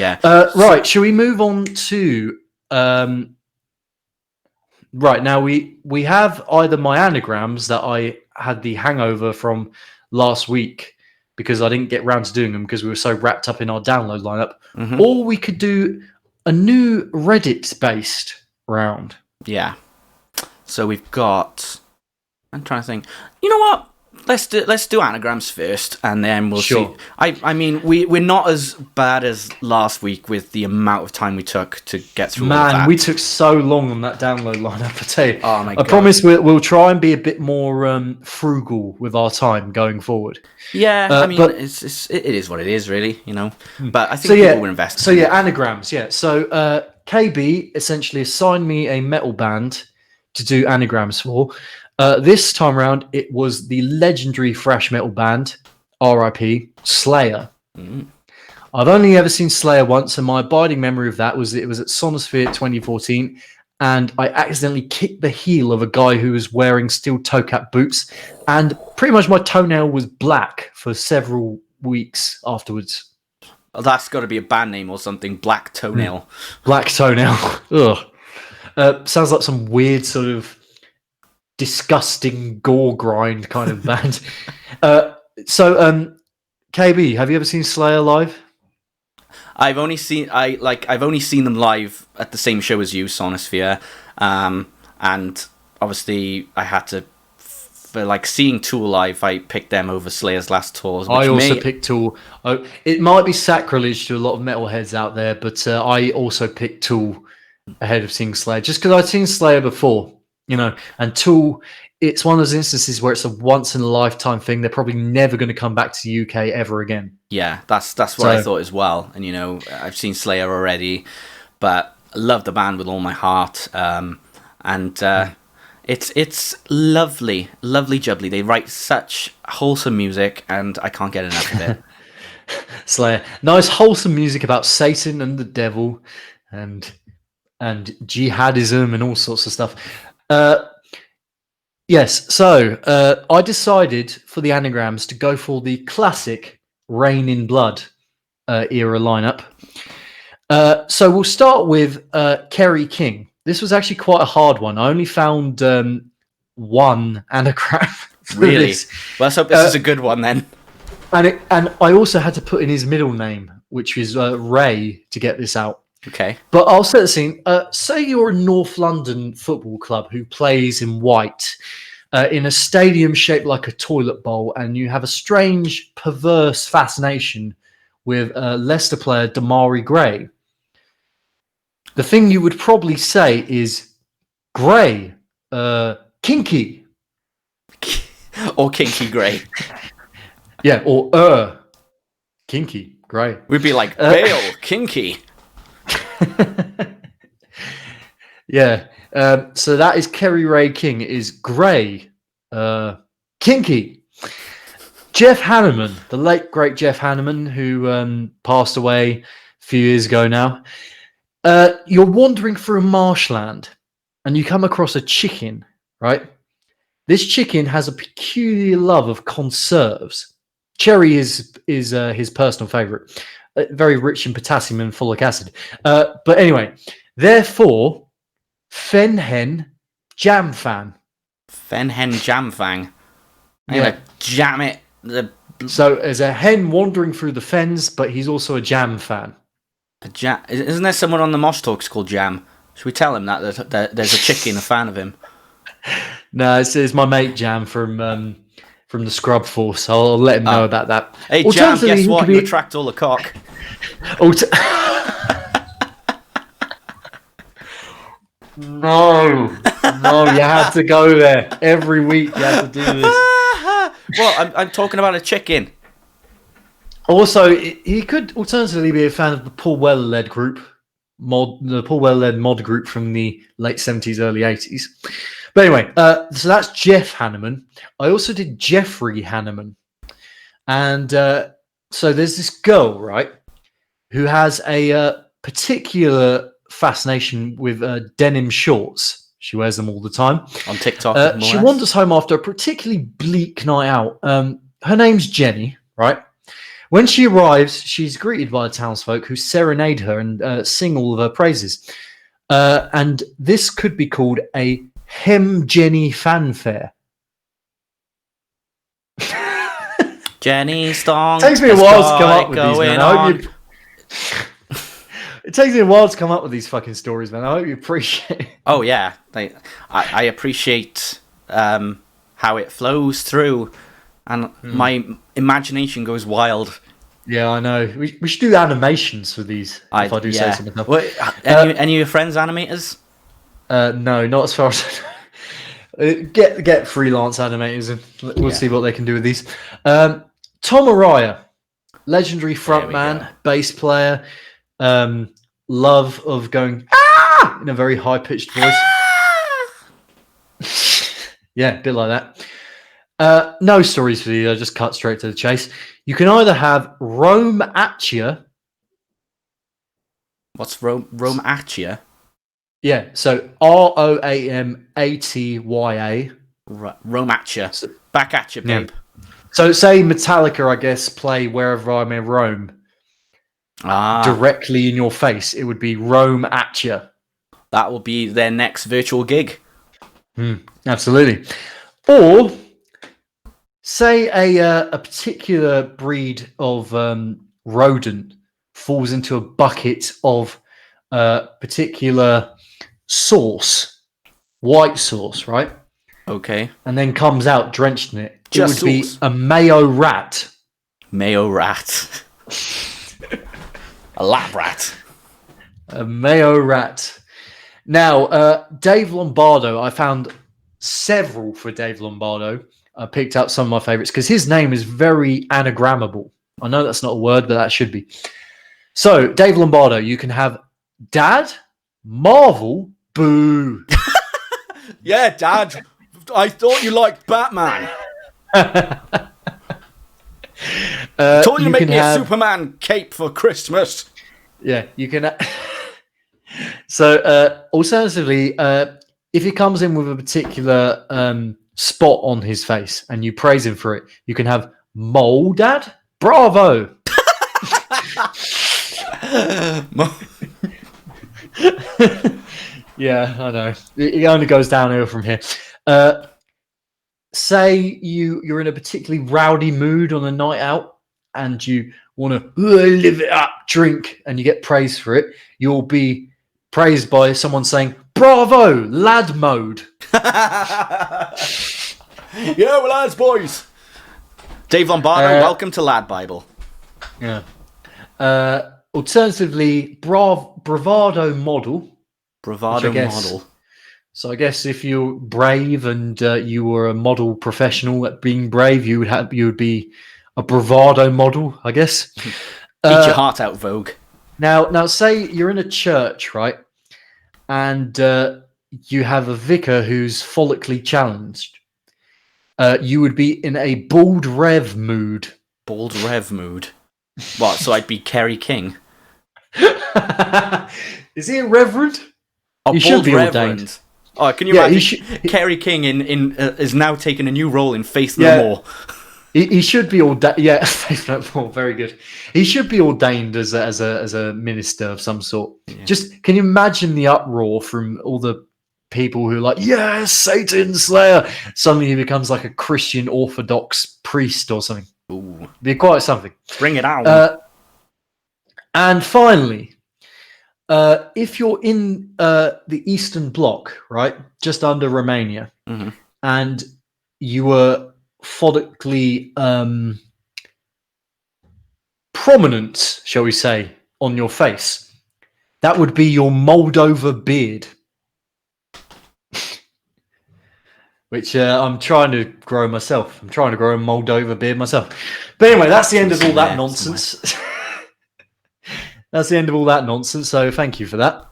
Yeah. Right. Shall we move on to right now? We have either my anagrams that I had the hangover from last week because I didn't get round to doing them because we were so wrapped up in our download lineup, or we could do a new Reddit-based round. Yeah. So we've got. I'm trying to think. You know what? Let's do anagrams first, and then we'll see. I mean, we're not as bad as last week with the amount of time we took to get through. Man, we took so long on that download lineup. I tell you, oh my God. I promise we'll try and be a bit more frugal with our time going forward. Yeah, I mean, but it is what it is, really. But I think people were invested. So yeah, anagrams. Yeah. So KB essentially assigned me a metal band to do anagrams for. This time around, it was the legendary thrash metal band, R.I.P. Slayer. I've only ever seen Slayer once, and my abiding memory of that was it was at Sonosphere 2014, and I accidentally kicked the heel of a guy who was wearing steel toe cap boots, and pretty much my toenail was black for several weeks afterwards. Oh, that's got to be a band name or something. Black Toenail. Black Toenail. Ugh. Sounds like some weird sort of disgusting gore grind kind of band. So, KB, have you ever seen Slayer live? I've only seen them live at the same show as you, Sonosphere, and obviously I had to. For seeing Tool live, I picked them over Slayer's last tours. I also picked Tool. It might be sacrilege to a lot of metalheads out there, but I also picked Tool ahead of seeing Slayer, just because I'd seen Slayer before, and Tool, it's one of those instances where it's a once-in-a-lifetime thing. They're probably never going to come back to the UK ever again. Yeah, that's what I thought as well. And, I've seen Slayer already, but I love the band with all my heart. It's lovely, lovely jubbly. They write such wholesome music, and I can't get enough of it. Slayer. Nice, wholesome music about Satan and the devil and jihadism and all sorts of stuff. Yes, so I decided for the anagrams to go for the classic Rain in Blood era lineup. So we'll start with Kerry King. This was actually quite a hard one. I only found one anagram. Really? This. Well, let's hope this is a good one then. And I also had to put in his middle name, which is Ray, to get this out. Okay. But I'll set the scene. Say you're a North London football club who plays in white in a stadium shaped like a toilet bowl, and you have a strange, perverse fascination with Leicester player Damari Gray. The thing you would probably say is Gray, kinky. Or Kinky Gray. Yeah, or kinky, Gray. We'd be like, Bale, Kinky. Yeah. So that is Kerry Ray King. It is Gray, kinky. Jeff Hanneman, the late great Jeff Hanneman, who passed away a few years ago now. You're wandering through a marshland and you come across a chicken, right? This chicken has a peculiar love of conserves. Cherry is his personal favorite. Very rich in potassium and folic acid. But anyway, therefore, Fenhen Jam Fan. Fenhen Jam Fang. I'm going to jam it. So there's a hen wandering through the fens, but he's also a jam fan. Isn't there someone on the Mosh Talks called Jam? Should we tell him that there's a chicken, a fan of him? No, it's my mate Jam from the Scrub Force. I'll let him know about that. Hey, Jam, guess what? You attract all the cock. No, you had to go there. Every week you had to do this. Well, I'm talking about a chicken. Also, he could alternatively be a fan of the Paul Weller-led group, the Paul Weller-led mod group from the late 70s, early 80s. But anyway, so that's Jeff Hanneman. I also did Jeffrey Hanneman. And so there's this girl, right, who has a particular fascination with denim shorts. She wears them all the time. On TikTok. She wanders home after a particularly bleak night out. Her name's Jenny, right? When she arrives, she's greeted by the townsfolk who serenade her and sing all of her praises. And this could be called a Hem Jenny fanfare. Jenny Stong. It takes me a while to come up with these, man. It takes me a while to come up with these fucking stories, man. I hope you appreciate it. Oh, yeah. I appreciate how it flows through, and my imagination goes wild. Yeah, I know. We should do animations for these, if I do say so myself. Any of your friends animators? No, not as far as I know. Get freelance animators and we'll see what they can do with these. Tom Araya, legendary frontman, bass player, love of going in a very high-pitched voice. Yeah, a bit like that. No stories for you. I just cut straight to the chase. You can either have Rome Attia. What's Rome Attia? Yeah, so ROAMATYA. Rome Attia. Back at you, babe. Yeah. So say Metallica, I guess, play Wherever I May Roam. Directly in your face. It would be Rome Attia. That will be their next virtual gig. Absolutely. Or say a particular breed of rodent falls into a bucket of particular sauce, white sauce, right? Okay. And then comes out drenched in it. Just it would sauce. Be a mayo rat. Mayo rat. A lap rat. A mayo rat. Now, Dave Lombardo, I found several for Dave Lombardo. I picked out some of my favorites because his name is very anagrammable. I know that's not a word, but that should be. So, Dave Lombardo, you can have Dad, Marvel, boo. Yeah, Dad. I thought you liked Batman. Told you to make me a Superman cape for Christmas. Yeah, you can. So, alternatively, if he comes in with a particular spot on his face and you praise him for it, you can have Mole Dad, bravo. Yeah, I know. It only goes downhill from here. Say you're in a particularly rowdy mood on a night out and you want to live it up, drink, and you get praised for it. You'll be praised by someone saying, bravo, lad mode. Yeah, well, lads, boys. Dave Lombardo, welcome to Lad Bible. Yeah. Alternatively, bravado model. Bravado model. So I guess if you're brave and you were a model professional at being brave, you would be a bravado model, I guess. Eat your heart out, Vogue. Now, say you're in a church, right? And you have a vicar who's follically challenged. You would be in a bald rev mood. Bald rev mood? What, so I'd be Kerry King? Is he a reverend? Oh, he should be ordained. Oh, can you imagine? Kerry King is now taking a new role in Faith No More. He should be ordained. Yeah, Faith No More. Very good. He should be ordained as a minister of some sort. Yeah. Just can you imagine the uproar from all the people who are like, yes, Satan Slayer. Suddenly he becomes like a Christian Orthodox priest or something. Ooh, be quite something. Bring it on. And finally, if you're in the Eastern Bloc, right, just under Romania, and you were follically prominent, shall we say, on your face, that would be your Moldova beard. Which I'm trying to grow myself. I'm trying to grow a Moldova beard myself. But anyway, that's the end of all that nonsense. That's the end of all that nonsense. So thank you for that.